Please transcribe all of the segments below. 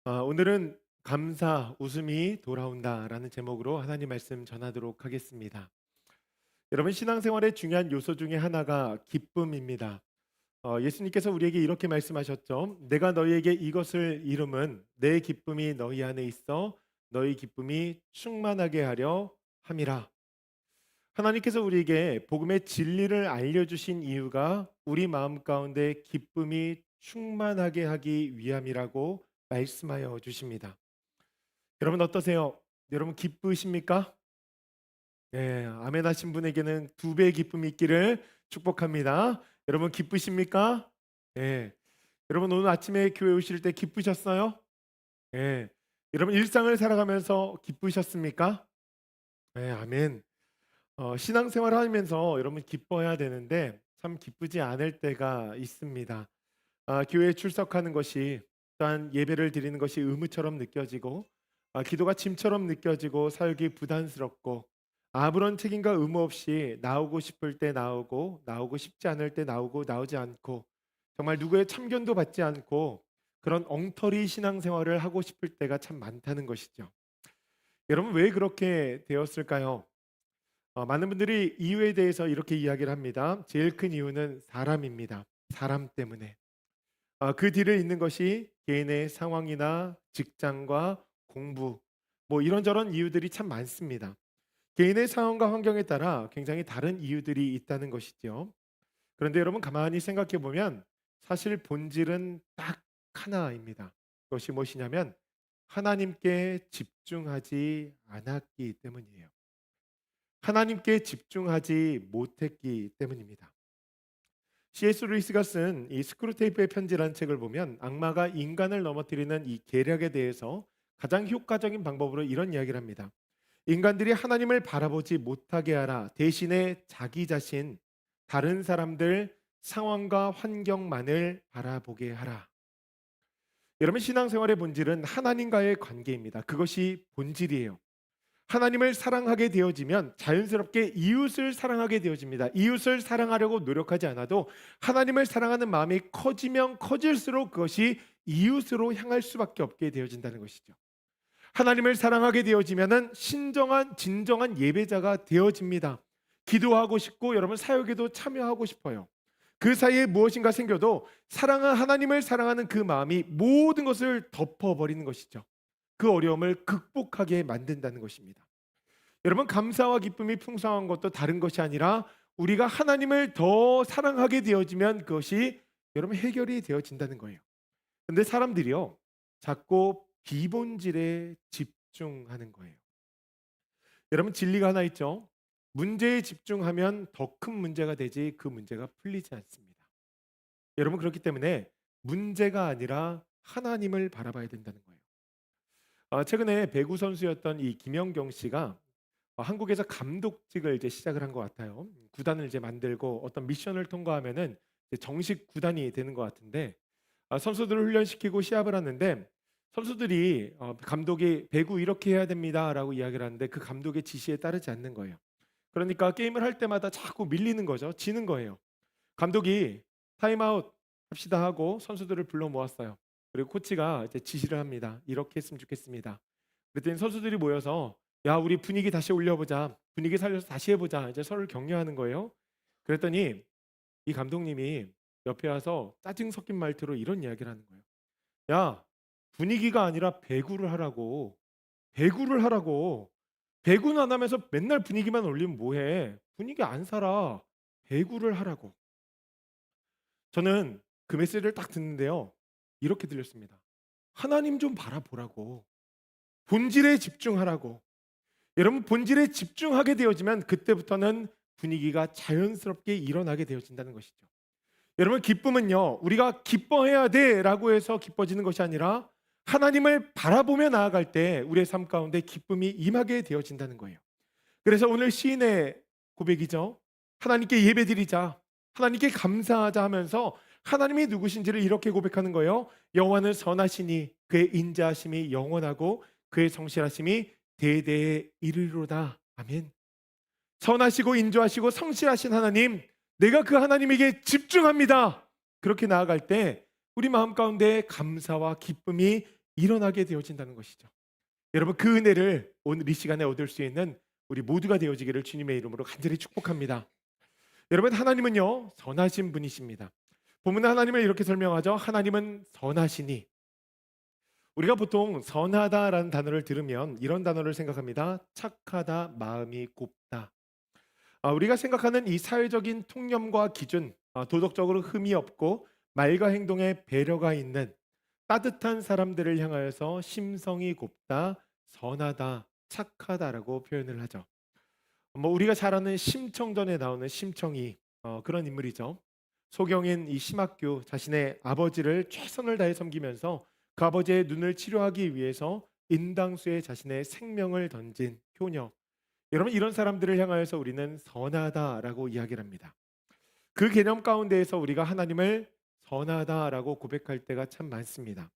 오늘은 감사, 웃음이 돌아온다라는 제목으로 하나님 말씀 전하도록 하겠습니다. 여러분, 신앙생활의 중요한 요소 중에 하나가 기쁨입니다. 예수님께서 우리에게 이렇게 말씀하셨죠. 내가 너희에게 이것을 이름은 내 기쁨이 너희 안에 있어 너희 기쁨이 충만하게 하려 함이라. 하나님께서 우리에게 복음의 진리를 알려주신 이유가 우리 마음 가운데 기쁨이 충만하게 하기 위함이라고 말씀하여 주십니다. 여러분 어떠세요? 여러분 기쁘십니까? 네, 아멘 하신 분에게는 두 배의 기쁨이 있기를 축복합니다. 여러분 기쁘십니까? 네. 여러분 오늘 아침에 교회 오실 때 기쁘셨어요? 네. 여러분 일상을 살아가면서 기쁘셨습니까? 네, 아멘. 신앙생활 하면서 여러분 기뻐해야 되는데 참 기쁘지 않을 때가 있습니다. 교회에 출석하는 것이 또한 예배를 드리는 것이 의무처럼 느껴지고 기도가 짐처럼 느껴지고 사역이 부담스럽고 아무런 책임과 의무 없이 나오고 싶을 때 나오고 나오고 싶지 않을 때 나오고 나오지 않고 정말 누구의 참견도 받지 않고 그런 엉터리 신앙생활을 하고 싶을 때가 참 많다는 것이죠. 여러분 왜 그렇게 되었을까요? 많은 분들이 이유에 대해서 이렇게 이야기를 합니다. 제일 큰 이유는 사람입니다. 사람 때문에. 그 뒤를 잇는 것이 개인의 상황이나 직장과 공부, 뭐 이런저런 이유들이 참 많습니다. 개인의 상황과 환경에 따라 굉장히 다른 이유들이 있다는 것이죠. 그런데 여러분 가만히 생각해 보면 사실 본질은 딱 하나입니다. 그것이 무엇이냐면 하나님께 집중하지 않았기 때문이에요. 하나님께 집중하지 못했기 때문입니다. C.S. 루이스가 쓴 이 스크루테이프의 편지라는 책을 보면 악마가 인간을 넘어뜨리는 이 계략에 대해서 가장 효과적인 방법으로 이런 이야기를 합니다. 인간들이 하나님을 바라보지 못하게 하라. 대신에 자기 자신, 다른 사람들, 상황과 환경만을 바라보게 하라. 여러분 신앙생활의 본질은 하나님과의 관계입니다. 그것이 본질이에요. 하나님을 사랑하게 되어지면 자연스럽게 이웃을 사랑하게 되어집니다. 이웃을 사랑하려고 노력하지 않아도 하나님을 사랑하는 마음이 커지면 커질수록 그것이 이웃으로 향할 수밖에 없게 되어진다는 것이죠. 하나님을 사랑하게 되어지면은 신정한 진정한 예배자가 되어집니다. 기도하고 싶고 여러분 사역에도 참여하고 싶어요. 그 사이에 무엇인가 생겨도 사랑한 하나님을 사랑하는 그 마음이 모든 것을 덮어버리는 것이죠. 그 어려움을 극복하게 만든다는 것입니다. 여러분 감사와 기쁨이 풍성한 것도 다른 것이 아니라 우리가 하나님을 더 사랑하게 되어지면 그것이 여러분 해결이 되어진다는 거예요. 근데 사람들이요 자꾸 비본질에 집중하는 거예요. 여러분 진리가 하나 있죠. 문제에 집중하면 더 큰 문제가 되지 그 문제가 풀리지 않습니다. 여러분 그렇기 때문에 문제가 아니라 하나님을 바라봐야 된다는 거예요. 최근에 배구 선수였던 이 김연경 씨가 한국에서 감독직을 이제 시작을 한 것 같아요. 구단을 이제 만들고 어떤 미션을 통과하면은 이제 정식 구단이 되는 것 같은데 선수들을 훈련시키고 시합을 하는데 선수들이 감독이 배구 이렇게 해야 됩니다라고 이야기를 하는데 그 감독의 지시에 따르지 않는 거예요. 그러니까 게임을 할 때마다 자꾸 밀리는 거죠. 지는 거예요. 감독이 타임아웃 합시다 하고 선수들을 불러 모았어요. 그리고 코치가 이제 지시를 합니다. 이렇게 했으면 좋겠습니다. 그랬더니 선수들이 모여서 야 우리 분위기 다시 올려보자. 분위기 살려서 다시 해보자. 이제 서로를 격려하는 거예요. 그랬더니 이 감독님이 옆에 와서 짜증 섞인 말투로 이런 이야기를 하는 거예요. 야 분위기가 아니라 배구를 하라고. 배구를 하라고. 배구는 안 하면서 맨날 분위기만 올리면 뭐해. 분위기 안 살아. 배구를 하라고. 저는 그 메시지를 딱 듣는데요. 이렇게 들렸습니다. 하나님 좀 바라보라고. 본질에 집중하라고. 여러분 본질에 집중하게 되어지면 그때부터는 분위기가 자연스럽게 일어나게 되어진다는 것이죠. 여러분 기쁨은요. 우리가 기뻐해야 돼라고 해서 기뻐지는 것이 아니라 하나님을 바라보며 나아갈 때 우리의 삶 가운데 기쁨이 임하게 되어진다는 거예요. 그래서 오늘 시인의 고백이죠. 하나님께 예배드리자. 하나님께 감사하자 하면서 하나님이 누구신지를 이렇게 고백하는 거예요. 여호와는 선하시니 그의 인자하심이 영원하고 그의 성실하심이 대대에 이르리로다. 아멘. 선하시고 인자하시고 성실하신 하나님, 내가 그 하나님에게 집중합니다. 그렇게 나아갈 때 우리 마음 가운데 감사와 기쁨이 일어나게 되어진다는 것이죠. 여러분 그 은혜를 오늘 이 시간에 얻을 수 있는 우리 모두가 되어지기를 주님의 이름으로 간절히 축복합니다. 여러분 하나님은요 선하신 분이십니다. 본문은 하나님을 이렇게 설명하죠. 하나님은 선하시니. 우리가 보통 선하다라는 단어를 들으면 이런 단어를 생각합니다. 착하다, 마음이 곱다. 우리가 생각하는 이 사회적인 통념과 기준, 도덕적으로 흠이 없고 말과 행동에 배려가 있는 따뜻한 사람들을 향하여서 심성이 곱다, 선하다, 착하다라고 표현을 하죠. 뭐 우리가 잘 아는 심청전에 나오는 심청이 그런 인물이죠. 소경인 이 심학교 자신의 아버지를 최선을 다해 섬기면서 그 아버지의 눈을 치료하기 위해서 인당수에 자신의 생명을 던진 효녀. 여러분 이런 사람들을 향하여서 우리는 선하다라고 이야기를 합니다. 그 개념 가운데에서 우리가 하나님을 선하다라고 고백할 때가 참 많습니다.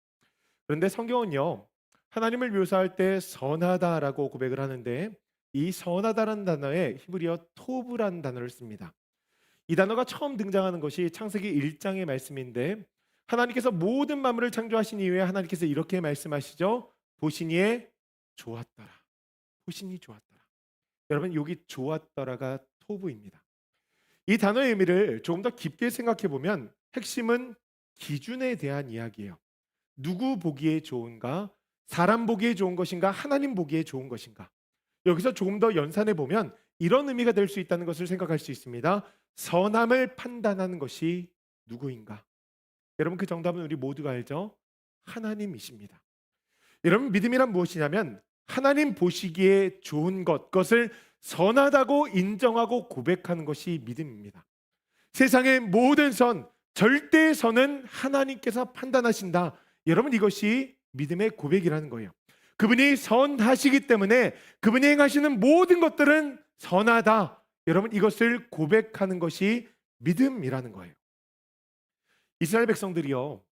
그런데 성경은요. 하나님을 묘사할 때 선하다라고 고백을 하는데 이 선하다라는 단어에 히브리어 토브라는 단어를 씁니다. 이 단어가 처음 등장하는 것이 창세기 1장의 말씀인데 하나님께서 모든 만물을 창조하신 이후에 하나님께서 이렇게 말씀하시죠. 보시니에 좋았더라. 보시니 좋았더라. 여러분 여기 좋았더라가 토브입니다. 이 단어의 의미를 조금 더 깊게 생각해 보면 핵심은 기준에 대한 이야기예요. 누구 보기에 좋은가? 사람 보기에 좋은 것인가? 하나님 보기에 좋은 것인가? 여기서 조금 더 연산해 보면 이런 의미가 될 수 있다는 것을 생각할 수 있습니다. 선함을 판단하는 것이 누구인가? 여러분 그 정답은 우리 모두가 알죠? 하나님이십니다. 여러분 믿음이란 무엇이냐면 하나님 보시기에 좋은 것, 그것을 선하다고 인정하고 고백하는 것이 믿음입니다. 세상의 모든 선, 절대 선은 하나님께서 판단하신다. 여러분 이것이 믿음의 고백이라는 거예요. 그분이 선하시기 때문에 그분이 행하시는 모든 것들은 선하다. 여러분 이것을 고백하는 것이 믿음이라는 거예요. 이스라엘 백성들이요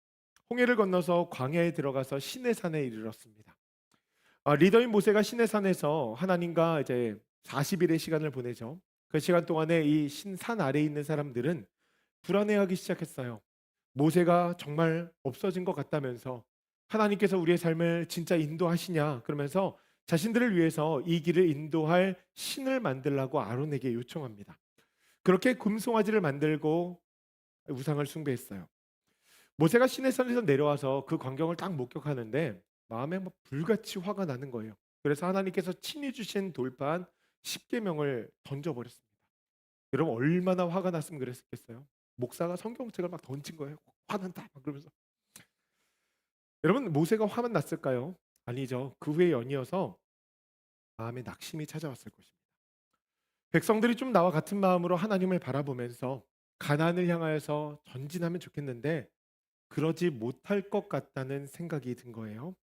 홍해를 건너서 광야에 들어가서 시내산에 이르렀습니다. 리더인 모세가 시내산에서 하나님과 이제 40일의 시간을 보내죠. 그 시간 동안에 이 산 아래에 있는 사람들은 불안해하기 시작했어요. 모세가 정말 없어진 것 같다면서 하나님께서 우리의 삶을 진짜 인도하시냐 그러면서 자신들을 위해서 이 길을 인도할 신을 만들라고 아론에게 요청합니다. 그렇게 금송아지를 만들고 우상을 숭배했어요. 모세가 시내산에서 내려와서 그 광경을 딱 목격하는데 마음에 막 불같이 화가 나는 거예요. 그래서 하나님께서 친히 주신 돌판 10계명을 던져버렸습니다. 여러분 얼마나 화가 났으면 그랬겠어요? 목사가 성경책을 막 던진 거예요. 화난다 막 그러면서. 여러분 모세가 화만 났을까요? 아니죠. 그 후에 연이어서 마음에 낙심이 찾아왔을 것입니다. 백성들이 좀 나와 같은 마음으로 하나님을 바라보면서 가나안을 향하여서 전진하면 좋겠는데 그러지 못할 것 같다는 생각이 든 거예요.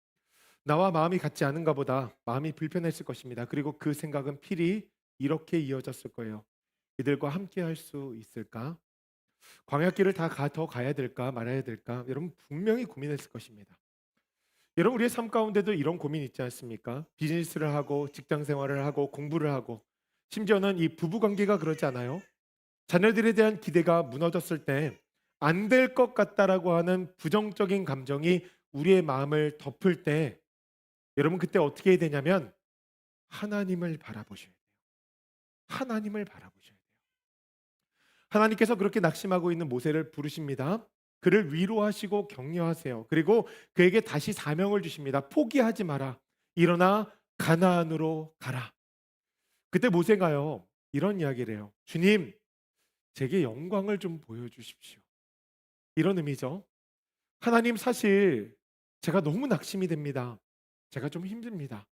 나와 마음이 같지 않은가 보다. 마음이 불편했을 것입니다. 그리고 그 생각은 필히 이렇게 이어졌을 거예요. 이들과 함께 할 수 있을까? 광야길을 더 가야 될까 말아야 될까? 여러분 분명히 고민했을 것입니다. 여러분 우리의 삶 가운데도 이런 고민 있지 않습니까? 비즈니스를 하고 직장 생활을 하고 공부를 하고 심지어는 이 부부 관계가 그러지 않아요? 자녀들에 대한 기대가 무너졌을 때 안 될 것 같다라고 하는 부정적인 감정이 우리의 마음을 덮을 때 여러분 그때 어떻게 해야 되냐면 하나님을 바라보셔야 돼요. 하나님을 바라보셔야 돼요. 하나님께서 그렇게 낙심하고 있는 모세를 부르십니다. 그를 위로하시고 격려하세요. 그리고 그에게 다시 사명을 주십니다. 포기하지 마라. 일어나 가나안으로 가라. 그때 모세가요 이런 이야기를 해요. 주님, 제게 영광을 좀 보여주십시오. 이런 의미죠. 하나님 사실 제가 너무 낙심이 됩니다. 제가 좀 힘듭니다.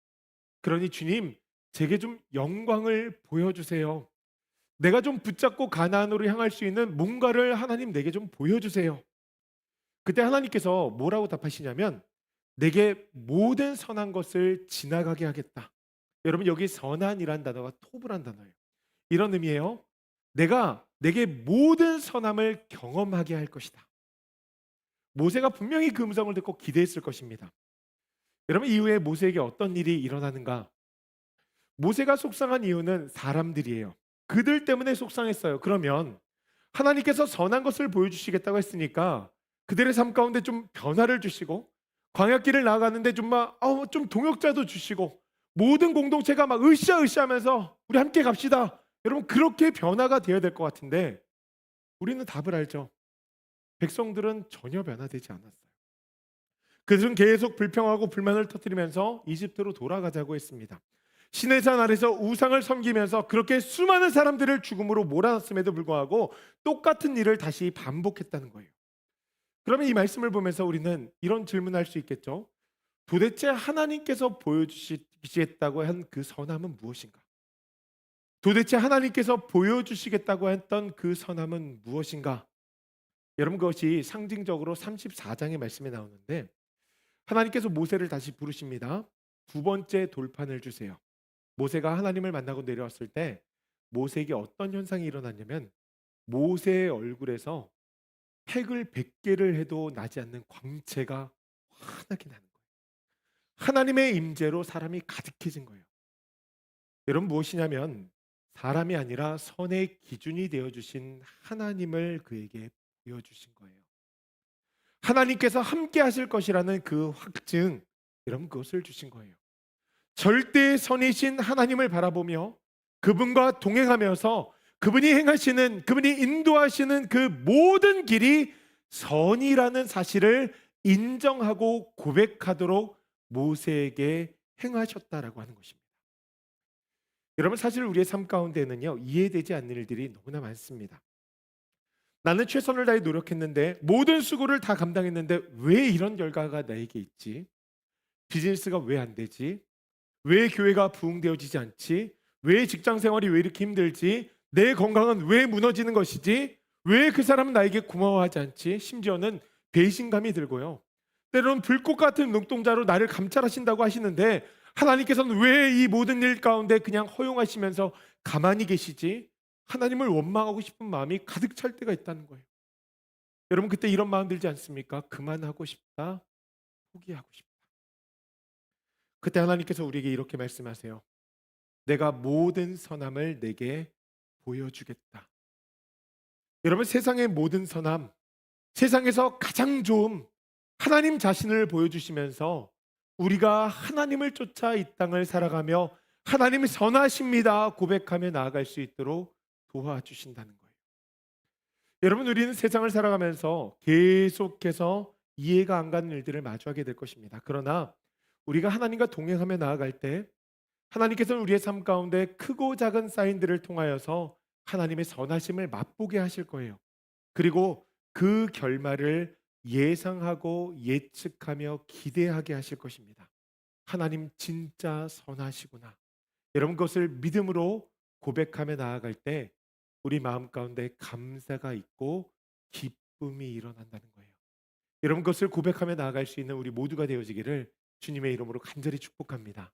그러니 주님, 제게 좀 영광을 보여주세요. 내가 좀 붙잡고 가나안으로 향할 수 있는 뭔가를 하나님 내게 좀 보여주세요. 그때 하나님께서 뭐라고 답하시냐면 내게 모든 선한 것을 지나가게 하겠다. 여러분 여기 선한이란 단어가 토브란 단어예요. 이런 의미예요. 내게 모든 선함을 경험하게 할 것이다. 모세가 분명히 그 음성을 듣고 기대했을 것입니다. 여러분 이후에 모세에게 어떤 일이 일어나는가? 모세가 속상한 이유는 사람들이에요. 그들 때문에 속상했어요. 그러면 하나님께서 선한 것을 보여주시겠다고 했으니까 그들의 삶 가운데 좀 변화를 주시고 광야길을 나아가는데 좀 막 좀 동역자도 주시고 모든 공동체가 막 으쌰으쌰하면서 "우리 함께 갑시다." 여러분 그렇게 변화가 되어야 될 것 같은데 우리는 답을 알죠. 백성들은 전혀 변화되지 않았어요. 그들은 계속 불평하고 불만을 터뜨리면서 이집트로 돌아가자고 했습니다. 시내산 아래서 우상을 섬기면서 그렇게 수많은 사람들을 죽음으로 몰아넣음에도 불구하고 똑같은 일을 다시 반복했다는 거예요. 그러면 이 말씀을 보면서 우리는 이런 질문을 할 수 있겠죠. 도대체 하나님께서 보여주시겠다고 한 그 선함은 무엇인가? 도대체 하나님께서 보여주시겠다고 했던 그 선함은 무엇인가? 여러분 그것이 상징적으로 34장의 말씀에 나오는데 하나님께서 모세를 다시 부르십니다. 두 번째 돌판을 주세요. 모세가 하나님을 만나고 내려왔을 때 모세에게 어떤 현상이 일어났냐면 모세의 얼굴에서 팩을 100개를 해도 나지 않는 광채가 환하게 나는 거예요. 하나님의 임재로 사람이 가득해진 거예요. 여러분 무엇이냐면 사람이 아니라 선의 기준이 되어 주신 하나님을 그에게 보여 주신 거예요. 하나님께서 함께 하실 것이라는 그 확증, 여러분 그것을 주신 거예요. 절대 선이신 하나님을 바라보며 그분과 동행하면서 그분이 행하시는, 그분이 인도하시는 그 모든 길이 선이라는 사실을 인정하고 고백하도록 모세에게 행하셨다라고 하는 것입니다. 여러분 사실 우리의 삶 가운데는요 이해되지 않는 일들이 너무나 많습니다. 나는 최선을 다해 노력했는데 모든 수고를 다 감당했는데 왜 이런 결과가 나에게 있지? 비즈니스가 왜 안 되지? 왜 교회가 부흥되어지지 않지? 왜 직장 생활이 왜 이렇게 힘들지? 내 건강은 왜 무너지는 것이지? 왜 그 사람은 나에게 고마워하지 않지? 심지어는 배신감이 들고요. 때로는 불꽃 같은 눈동자로 나를 감찰하신다고 하시는데 하나님께서는 왜 이 모든 일 가운데 그냥 허용하시면서 가만히 계시지? 하나님을 원망하고 싶은 마음이 가득 찰 때가 있다는 거예요. 여러분 그때 이런 마음 들지 않습니까? 그만하고 싶다, 포기하고 싶다. 그때 하나님께서 우리에게 이렇게 말씀하세요. 내가 모든 선함을 내게 보여주겠다. 여러분 세상의 모든 선함, 세상에서 가장 좋은 하나님 자신을 보여주시면서 우리가 하나님을 쫓아 이 땅을 살아가며 하나님이 선하십니다 고백하며 나아갈 수 있도록 도와주신다는 거예요. 여러분 우리는 세상을 살아가면서 계속해서 이해가 안 가는 일들을 마주하게 될 것입니다. 그러나 우리가 하나님과 동행하며 나아갈 때 하나님께서는 우리의 삶 가운데 크고 작은 사인들을 통하여서 하나님의 선하심을 맛보게 하실 거예요. 그리고 그 결말을 예상하고 예측하며 기대하게 하실 것입니다. 하나님 진짜 선하시구나. 여러분 그것을 믿음으로 고백하며 나아갈 때 우리 마음 가운데 감사가 있고 기쁨이 일어난다는 거예요. 여러분 그것을 고백하며 나아갈 수 있는 우리 모두가 되어지기를 주님의 이름으로 간절히 축복합니다.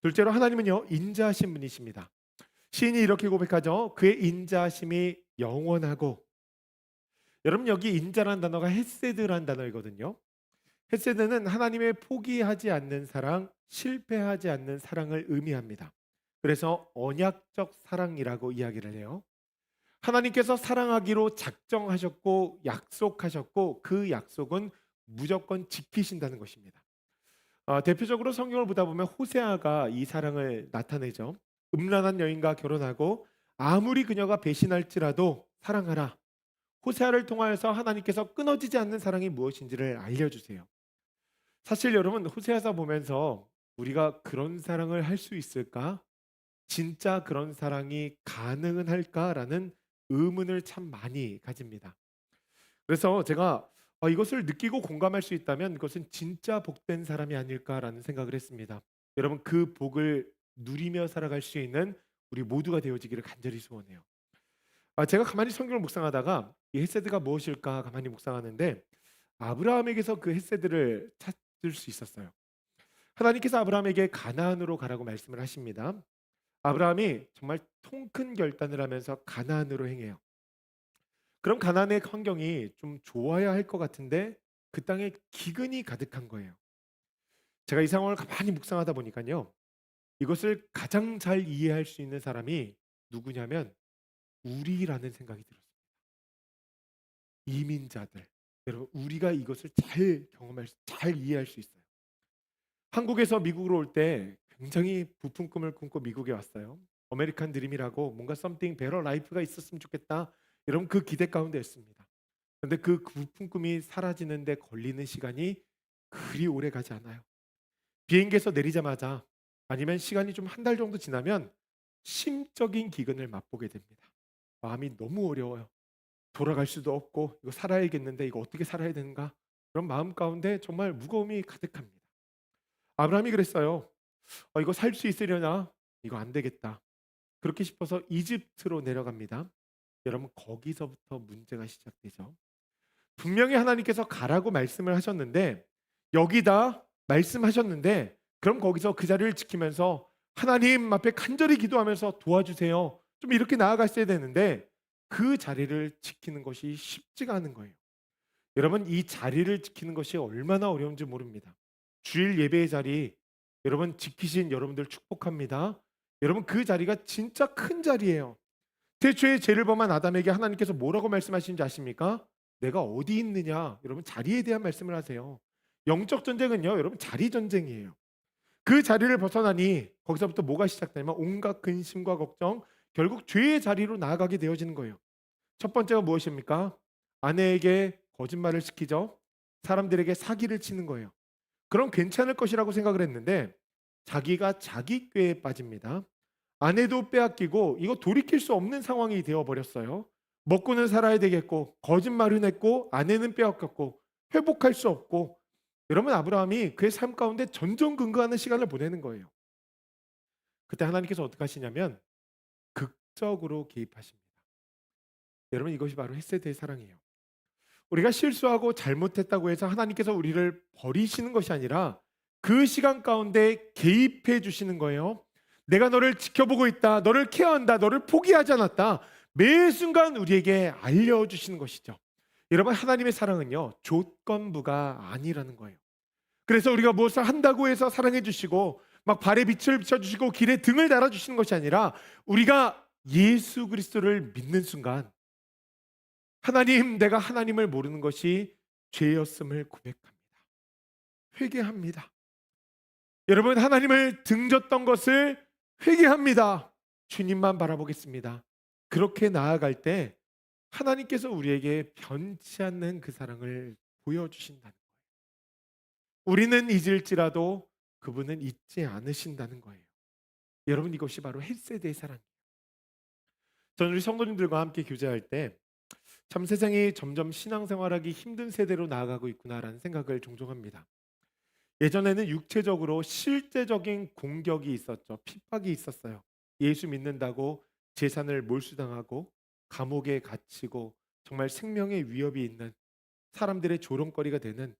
둘째로 하나님은요 인자하신 분이십니다. 시인이 이렇게 고백하죠. 그의 인자하심이 영원하고. 여러분 여기 인자란 단어가 헤세드란 단어이거든요. 헤세드는 하나님의 포기하지 않는 사랑, 실패하지 않는 사랑을 의미합니다. 그래서 언약적 사랑이라고 이야기를 해요. 하나님께서 사랑하기로 작정하셨고 약속하셨고 그 약속은 무조건 지키신다는 것입니다. 대표적으로 성경을 보다 보면 호세아가 이 사랑을 나타내죠. 음란한 여인과 결혼하고 아무리 그녀가 배신할지라도 사랑하라. 호세아를 통하여서 하나님께서 끊어지지 않는 사랑이 무엇인지를 알려주세요. 사실 여러분 호세아서 보면서 우리가 그런 사랑을 할 수 있을까? 진짜 그런 사랑이 가능은 할까라는 의문을 참 많이 가집니다. 그래서 제가 이것을 느끼고 공감할 수 있다면 그것은 진짜 복된 사람이 아닐까라는 생각을 했습니다. 여러분 그 복을 누리며 살아갈 수 있는 우리 모두가 되어지기를 간절히 소원해요. 제가 가만히 성경을 묵상하다가 이 헤세드가 무엇일까 가만히 묵상하는데 아브라함에게서 그 헤세드를 찾을 수 있었어요. 하나님께서 아브라함에게 가나안으로 가라고 말씀을 하십니다. 아브라함이 정말 통 큰 결단을 하면서 가나안으로 행해요. 그럼 가나안의 환경이 좀 좋아야 할 것 같은데 그 땅에 기근이 가득한 거예요. 제가 이 상황을 가만히 묵상하다 보니까요. 이것을 가장 잘 이해할 수 있는 사람이 누구냐면 우리라는 생각이 들었어요. 이민자들. 여러분 우리가 이것을 잘 이해할 수 있어요. 한국에서 미국으로 올 때 굉장히 부푼 꿈을 꿈고 미국에 왔어요. 아메리칸 드림이라고 뭔가 something better life가 있었으면 좋겠다. 이런 그 기대 가운데였습니다. 그런데 그 부푼 꿈이 사라지는데 걸리는 시간이 그리 오래 가지 않아요. 비행기에서 내리자마자 아니면 시간이 좀 한 달 정도 지나면 심적인 기근을 맛보게 됩니다. 마음이 너무 어려워요. 돌아갈 수도 없고 이거 살아야겠는데 이거 어떻게 살아야 되는가? 그런 마음 가운데 정말 무거움이 가득합니다. 아브라함이 그랬어요. 이거 살 수 있으려나? 이거 안 되겠다. 그렇게 싶어서 이집트로 내려갑니다. 여러분 거기서부터 문제가 시작되죠. 분명히 하나님께서 가라고 말씀을 하셨는데 여기다 말씀하셨는데 그럼 거기서 그 자리를 지키면서 하나님 앞에 간절히 기도하면서 도와주세요. 좀 이렇게 나아갔어야 되는데 그 자리를 지키는 것이 쉽지가 않은 거예요. 여러분 이 자리를 지키는 것이 얼마나 어려운지 모릅니다. 주일 예배의 자리 여러분 지키신 여러분들 축복합니다. 여러분 그 자리가 진짜 큰 자리예요. 태초에 죄를 범한 아담에게 하나님께서 뭐라고 말씀하시는지 아십니까? 내가 어디 있느냐? 여러분 자리에 대한 말씀을 하세요. 영적 전쟁은요, 여러분 자리 전쟁이에요. 그 자리를 벗어나니 거기서부터 뭐가 시작되냐면 온갖 근심과 걱정, 결국 죄의 자리로 나아가게 되어지는 거예요. 첫 번째가 무엇입니까? 아내에게 거짓말을 시키죠. 사람들에게 사기를 치는 거예요. 그럼 괜찮을 것이라고 생각을 했는데 자기가 자기 꾀에 빠집니다. 아내도 빼앗기고 이거 돌이킬 수 없는 상황이 되어 버렸어요. 먹고는 살아야 되겠고 거짓말은 했고 아내는 빼앗겼고 회복할 수 없고 여러분 아브라함이 그의 삶 가운데 전전긍긍하는 시간을 보내는 거예요. 그때 하나님께서 어떻게 하시냐면 극적으로 개입하십니다. 여러분 이것이 바로 헷세대의 사랑이에요. 우리가 실수하고 잘못했다고 해서 하나님께서 우리를 버리시는 것이 아니라 그 시간 가운데 개입해 주시는 거예요. 내가 너를 지켜보고 있다. 너를 케어한다. 너를 포기하지 않았다. 매 순간 우리에게 알려주시는 것이죠. 여러분 하나님의 사랑은요. 조건부가 아니라는 거예요. 그래서 우리가 무엇을 한다고 해서 사랑해 주시고 막 발에 빛을 비춰주시고 길에 등을 달아주시는 것이 아니라 우리가 예수 그리스도를 믿는 순간 하나님, 내가 하나님을 모르는 것이 죄였음을 고백합니다. 회개합니다. 여러분, 하나님을 등졌던 것을 회개합니다. 주님만 바라보겠습니다. 그렇게 나아갈 때 하나님께서 우리에게 변치 않는 그 사랑을 보여주신다는 거예요. 우리는 잊을지라도 그분은 잊지 않으신다는 거예요. 여러분, 이것이 바로 헬세대의 사랑이에요. 저는 우리 성도님들과 함께 교제할 때 참 세상이 점점 신앙생활하기 힘든 세대로 나아가고 있구나라는 생각을 종종 합니다. 예전에는 육체적으로 실제적인 공격이 있었죠. 핍박이 있었어요. 예수 믿는다고 재산을 몰수당하고 감옥에 갇히고 정말 생명의 위협이 있는 사람들의 조롱거리가 되는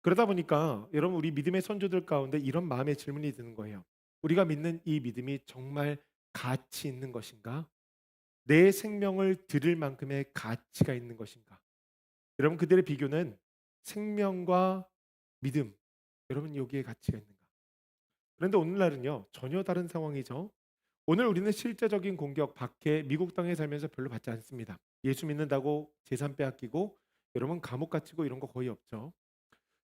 그러다 보니까 여러분 우리 믿음의 선조들 가운데 이런 마음의 질문이 드는 거예요. 우리가 믿는 이 믿음이 정말 가치 있는 것인가? 내 생명을 드릴 만큼의 가치가 있는 것인가? 여러분 그들의 비교는 생명과 믿음. 여러분 여기에 가치가 있는가? 그런데 오늘날은요 전혀 다른 상황이죠. 오늘 우리는 실제적인 공격, 박해, 미국 땅에 살면서 별로 받지 않습니다. 예수 믿는다고 재산 빼앗기고 여러분 감옥 갇히고 이런 거 거의 없죠.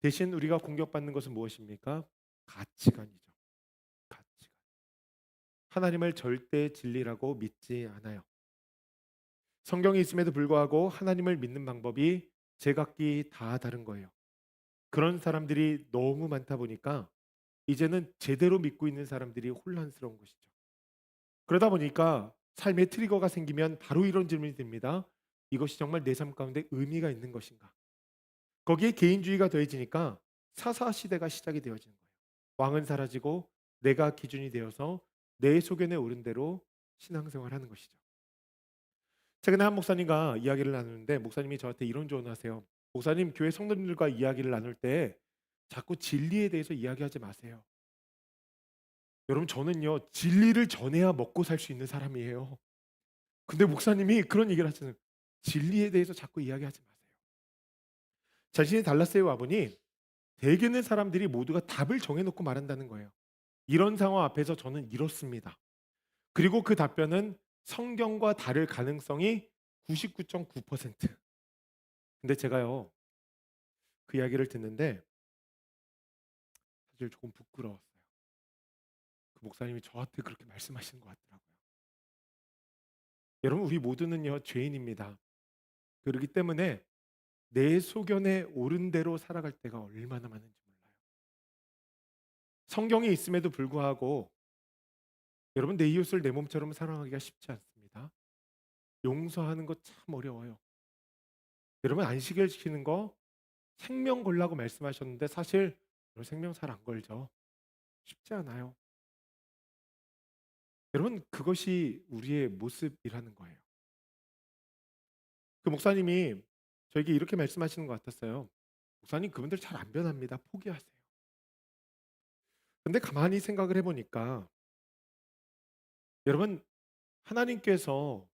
대신 우리가 공격받는 것은 무엇입니까? 가치관이죠. 가치관. 하나님을 절대 진리라고 믿지 않아요. 성경이 있음에도 불구하고 하나님을 믿는 방법이 제각기 다 다른 거예요. 그런 사람들이 너무 많다 보니까 이제는 제대로 믿고 있는 사람들이 혼란스러운 것이죠. 그러다 보니까 삶의 트리거가 생기면 바로 이런 질문이 듭니다. 이것이 정말 내 삶 가운데 의미가 있는 것인가? 거기에 개인주의가 더해지니까 사사 시대가 시작이 되어지는 거예요. 왕은 사라지고 내가 기준이 되어서 내 소견에 오른 대로 신앙생활하는 것이죠. 최근에 한 목사님과 이야기를 나누는데 목사님이 저한테 이런 조언하세요. 목사님 교회 성도님들과 이야기를 나눌 때 자꾸 진리에 대해서 이야기하지 마세요. 여러분 저는요 진리를 전해야 먹고 살 수 있는 사람이에요. 근데 목사님이 그런 얘기를 하시는 진리에 대해서 자꾸 이야기하지 마세요. 자신이 달라스에 와보니 대개는 사람들이 모두가 답을 정해놓고 말한다는 거예요. 이런 상황 앞에서 저는 이렇습니다. 그리고 그 답변은 성경과 다를 가능성이 99.9%. 근데 제가요 그 이야기를 듣는데 사실 조금 부끄러웠어요. 그 목사님이 저한테 그렇게 말씀하시는 것 같더라고요. 여러분 우리 모두는요 죄인입니다. 그렇기 때문에 내 소견에 옳은 대로 살아갈 때가 얼마나 많은지 몰라요. 성경이 있음에도 불구하고 여러분 내 이웃을 내 몸처럼 사랑하기가 쉽지 않습니다. 용서하는 거 참 어려워요. 여러분 안식일 지키는 거 생명 걸라고 말씀하셨는데 사실 생명 잘 안 걸죠. 쉽지 않아요. 여러분 그것이 우리의 모습이라는 거예요. 그 목사님이 저에게 이렇게 말씀하시는 것 같았어요. 목사님 그분들 잘 안 변합니다. 포기하세요. 근데 가만히 생각을 해보니까 여러분 하나님께서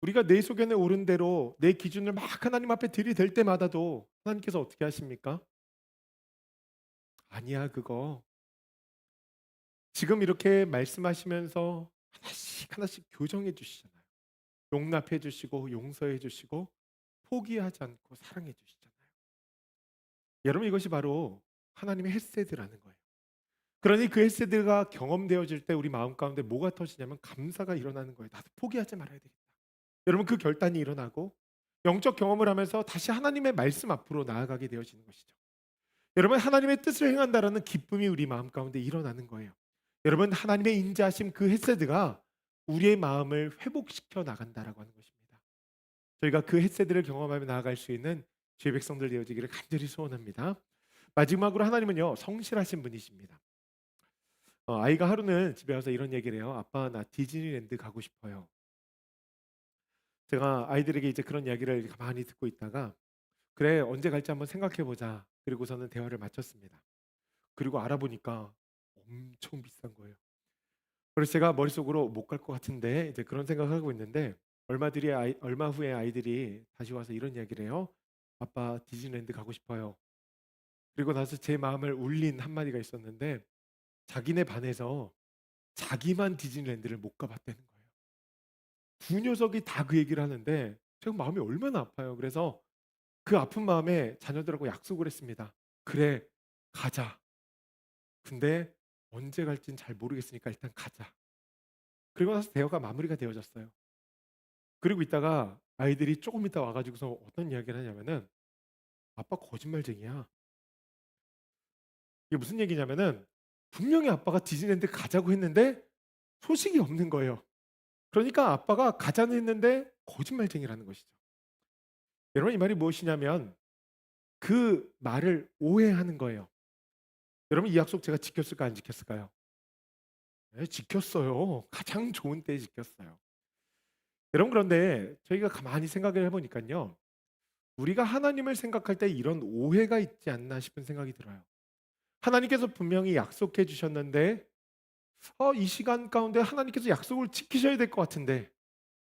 우리가 내 소견에 옳은 대로 내 기준을 막 하나님 앞에 들이댈 때마다도 하나님께서 어떻게 하십니까? 아니야 그거 지금 이렇게 말씀하시면서 하나씩 하나씩 교정해 주시잖아요. 용납해 주시고 용서해 주시고 포기하지 않고 사랑해 주시잖아요. 여러분 이것이 바로 하나님의 헤세드라는 거예요. 그러니 그 헤세드가 경험되어질 때 우리 마음 가운데 뭐가 터지냐면 감사가 일어나는 거예요. 나도 포기하지 말아야 되겠다. 여러분 그 결단이 일어나고 영적 경험을 하면서 다시 하나님의 말씀 앞으로 나아가게 되어지는 것이죠. 여러분 하나님의 뜻을 행한다라는 기쁨이 우리 마음 가운데 일어나는 거예요. 여러분 하나님의 인자하심 그 헤세드가 우리의 마음을 회복시켜 나간다라고 하는 것입니다. 저희가 그 헤세드를 경험하며 나아갈 수 있는 주의 백성들 되어지기를 간절히 소원합니다. 마지막으로 하나님은요 성실하신 분이십니다. 아이가 하루는 집에 와서 이런 얘기를 해요. 아빠 나 디즈니랜드 가고 싶어요. 제가 아이들에게 이제 그런 이야기를 가만히 듣고 있다가 그래 언제 갈지 한번 생각해 보자. 그리고서는 대화를 마쳤습니다. 그리고 알아보니까 엄청 비싼 거예요. 그래서 제가 머릿속으로 못 갈 것 같은데 이제 그런 생각을 하고 있는데 얼마 후에 아이들이 다시 와서 이런 이야기를 해요. 아빠 디즈니랜드 가고 싶어요. 그리고 나서 제 마음을 울린 한마디가 있었는데 자기네 반에서 자기만 디즈니랜드를 못 가봤다는 거예요. 두 녀석이 다 그 얘기를 하는데 제가 마음이 얼마나 아파요. 그래서 그 아픈 마음에 자녀들하고 약속을 했습니다. 그래 가자. 근데 언제 갈진 잘 모르겠으니까 일단 가자. 그리고 나서 대화가 마무리가 되어졌어요. 그리고 있다가 아이들이 조금 있다 와 가지고서 어떤 이야기를 하냐면은 "아빠 거짓말쟁이야." 이게 무슨 얘기냐면은 분명히 아빠가 디즈니랜드 가자고 했는데 소식이 없는 거예요. 그러니까 아빠가 가자는 했는데 거짓말쟁이라는 것이죠. 여러분 이 말이 무엇이냐면 그 말을 오해하는 거예요. 여러분 이 약속 제가 지켰을까 안 지켰을까요? 네, 지켰어요. 가장 좋은 때에 지켰어요. 여러분 그런데 저희가 가만히 생각을 해보니까요. 우리가 하나님을 생각할 때 이런 오해가 있지 않나 싶은 생각이 들어요. 하나님께서 분명히 약속해 주셨는데 이 시간 가운데 하나님께서 약속을 지키셔야 될 것 같은데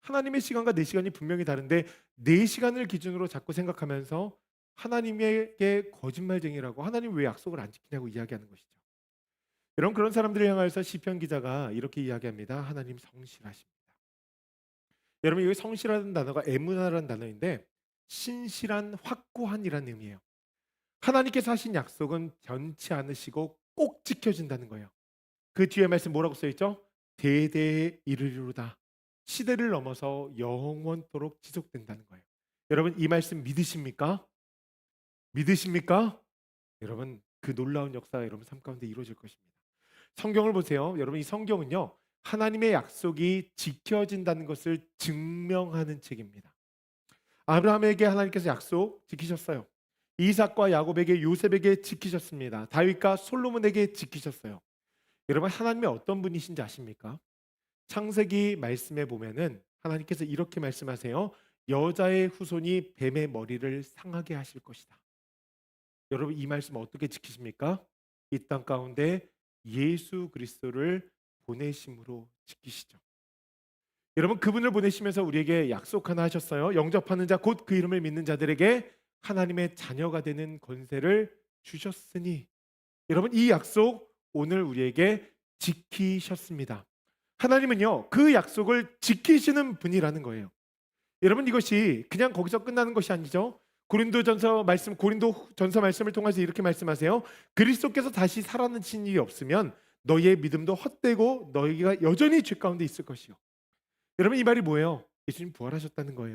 하나님의 시간과 내 시간이 분명히 다른데 내 시간을 기준으로 자꾸 생각하면서 하나님에게 거짓말쟁이라고 하나님 왜 약속을 안 지키냐고 이야기하는 것이죠. 여러분 그런 사람들을 향해서 시편 기자가 이렇게 이야기합니다. 하나님 성실하십니다. 여러분 여기 성실하는 단어가 에무나라는 단어인데 신실한 확고한이라는 의미예요. 하나님께서 하신 약속은 변치 않으시고 꼭 지켜진다는 거예요. 그 뒤에 말씀 뭐라고 써 있죠? 대대에 이르리로다. 시대를 넘어서 영원토록 지속된다는 거예요. 여러분 이 말씀 믿으십니까? 믿으십니까? 여러분 그 놀라운 역사가 여러분 삶 가운데 이루어질 것입니다. 성경을 보세요. 여러분 이 성경은요. 하나님의 약속이 지켜진다는 것을 증명하는 책입니다. 아브라함에게 하나님께서 약속 지키셨어요. 이삭과 야곱에게 요셉에게 지키셨습니다. 다윗과 솔로몬에게 지키셨어요. 여러분 하나님이 어떤 분이신지 아십니까? 창세기 말씀에 보면은 하나님께서 이렇게 말씀하세요. 여자의 후손이 뱀의 머리를 상하게 하실 것이다. 여러분 이 말씀 어떻게 지키십니까? 이 땅 가운데 예수 그리스도를 보내심으로 지키시죠. 여러분 그분을 보내시면서 우리에게 약속 하나 하셨어요. 영접하는 자 곧 그 이름을 믿는 자들에게 하나님의 자녀가 되는 권세를 주셨으니 여러분 이 약속 오늘 우리에게 지키셨습니다. 하나님은요 그 약속을 지키시는 분이라는 거예요. 여러분 이것이 그냥 거기서 끝나는 것이 아니죠. 고린도전서 말씀을 통해서 이렇게 말씀하세요. 그리스도께서 다시 살아나신 일이 없으면 너희의 믿음도 헛되고 너희가 여전히 죄 가운데 있을 것이요. 여러분 이 말이 뭐예요? 예수님 부활하셨다는 거예요.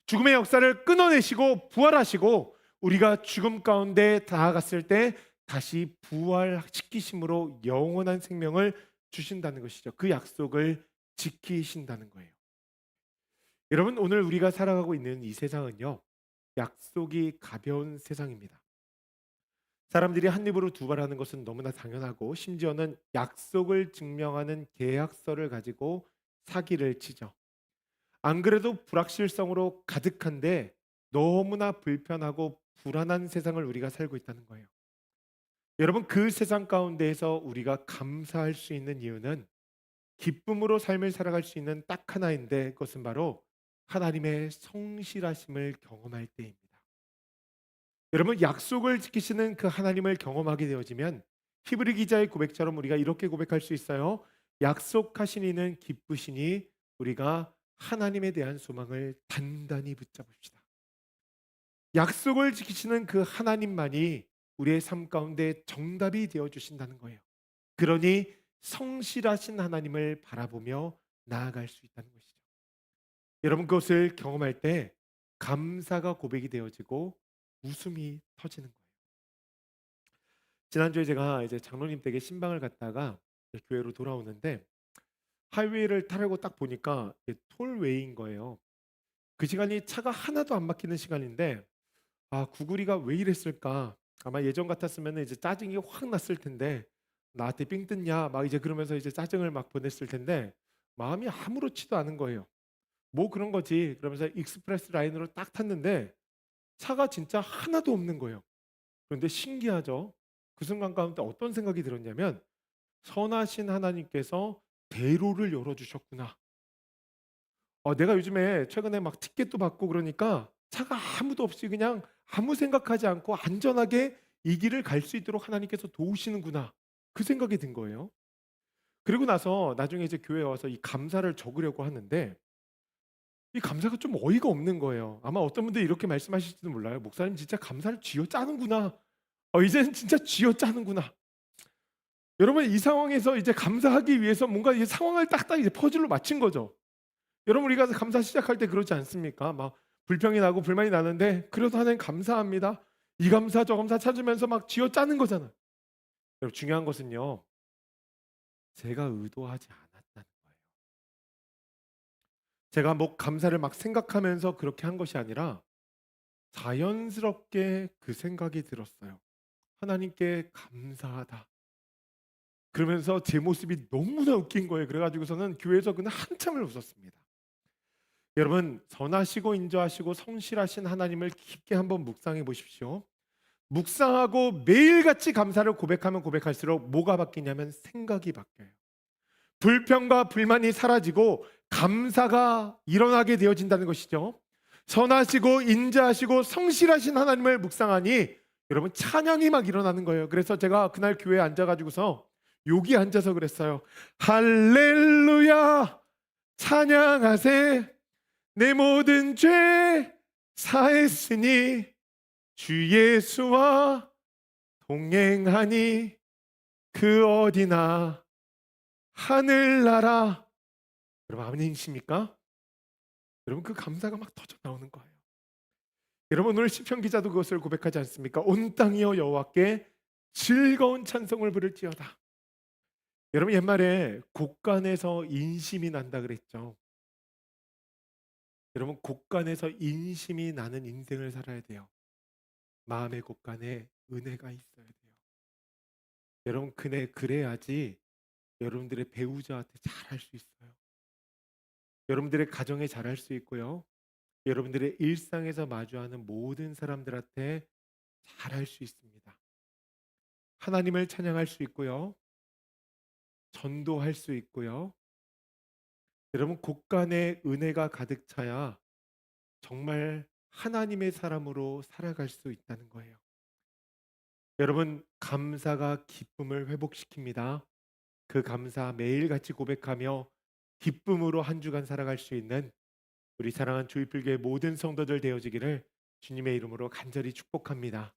죽음의 역사를 끊어내시고 부활하시고 우리가 죽음 가운데 나아갔을 때 다시 부활시키심으로 영원한 생명을 주신다는 것이죠. 그 약속을 지키신다는 거예요. 여러분 오늘 우리가 살아가고 있는 이 세상은요. 약속이 가벼운 세상입니다. 사람들이 한 입으로 두 말 하는 것은 너무나 당연하고 심지어는 약속을 증명하는 계약서를 가지고 사기를 치죠. 안 그래도 불확실성으로 가득한데 너무나 불편하고 불안한 세상을 우리가 살고 있다는 거예요. 여러분 그 세상 가운데에서 우리가 감사할 수 있는 이유는 기쁨으로 삶을 살아갈 수 있는 딱 하나인데 그것은 바로 하나님의 성실하심을 경험할 때입니다. 여러분 약속을 지키시는 그 하나님을 경험하게 되어지면 히브리 기자의 고백처럼 우리가 이렇게 고백할 수 있어요. 약속하신 이는 기쁘시니 우리가 하나님에 대한 소망을 단단히 붙잡읍시다. 약속을 지키시는 그 하나님만이 우리의 삶 가운데 정답이 되어 주신다는 거예요. 그러니 성실하신 하나님을 바라보며 나아갈 수 있다는 것이죠. 여러분 그것을 경험할 때 감사가 고백이 되어지고 웃음이 터지는 거예요. 지난주에 제가 이제 장로님 댁에 신방을 갔다가 교회로 돌아오는데 하이웨이를 타려고 딱 보니까 톨웨이인 거예요. 그 시간이 차가 하나도 안 막히는 시간인데 구구리가 왜 이랬을까? 아마 예전 같았으면 이제 짜증이 확 났을 텐데 나한테 삥 뜯냐 막 이제 그러면서 이제 짜증을 막 보냈을 텐데 마음이 아무렇지도 않은 거예요. 뭐 그런 거지. 그러면서 익스프레스 라인으로 딱 탔는데 차가 진짜 하나도 없는 거예요. 그런데 신기하죠. 그 순간 가운데 어떤 생각이 들었냐면 선하신 하나님께서 대로를 열어주셨구나. 내가 요즘에 최근에 막 티켓도 받고 그러니까 차가 아무도 없이 그냥 아무 생각하지 않고 안전하게 이 길을 갈 수 있도록 하나님께서 도우시는구나. 그 생각이 든 거예요. 그리고 나서 나중에 이제 교회에 와서 이 감사를 적으려고 하는데 이 감사가 좀 어이가 없는 거예요. 아마 어떤 분들이 이렇게 말씀하실지도 몰라요. 목사님 진짜 감사를 쥐어 짜는구나. 이제는 진짜 쥐어 짜는구나. 여러분 이 상황에서 이제 감사하기 위해서 뭔가 이 상황을 딱딱 이제 퍼즐로 맞춘 거죠. 여러분 우리가 감사 시작할 때 그러지 않습니까? 막 불평이 나고 불만이 나는데 그래도 하나님 감사합니다. 이 감사 저 감사 찾으면서 막 쥐어 짜는 거잖아요. 여러분 중요한 것은요. 제가 의도하지 않았다는 거예요. 제가 뭐 감사를 막 생각하면서 그렇게 한 것이 아니라 자연스럽게 그 생각이 들었어요. 하나님께 감사하다. 그러면서 제 모습이 너무나 웃긴 거예요. 그래 가지고서는 교회에서 그냥 한참을 웃었습니다. 여러분 선하시고 인자하시고 성실하신 하나님을 깊게 한번 묵상해 보십시오. 묵상하고 매일같이 감사를 고백하면 고백할수록 뭐가 바뀌냐면 생각이 바뀌어요. 불평과 불만이 사라지고 감사가 일어나게 되어진다는 것이죠. 선하시고 인자하시고 성실하신 하나님을 묵상하니 여러분 찬양이 막 일어나는 거예요. 그래서 제가 그날 교회에 앉아가지고서 여기 앉아서 그랬어요. 할렐루야 찬양하세 내 모든 죄 사했으니 주 예수와 동행하니 그 어디나 하늘나라. 여러분 아멘이십니까? 여러분 그 감사가 막 터져 나오는 거예요. 여러분 오늘 시편 기자도 그것을 고백하지 않습니까? 온 땅이여 여호와께 즐거운 찬송을 부를지어다. 여러분 옛말에 곡간에서 인심이 난다 그랬죠. 여러분 곡간에서 인심이 나는 인생을 살아야 돼요. 마음의 곡간에 은혜가 있어야 돼요. 여러분 그래야지 여러분들의 배우자한테 잘할 수 있어요. 여러분들의 가정에 잘할 수 있고요. 여러분들의 일상에서 마주하는 모든 사람들한테 잘할 수 있습니다. 하나님을 찬양할 수 있고요. 전도할 수 있고요. 여러분 곳간에 은혜가 가득 차야 정말 하나님의 사람으로 살아갈 수 있다는 거예요. 여러분 감사가 기쁨을 회복시킵니다. 그 감사 매일같이 고백하며 기쁨으로 한 주간 살아갈 수 있는 우리 사랑하는 주일불교의 모든 성도들 되어지기를 주님의 이름으로 간절히 축복합니다.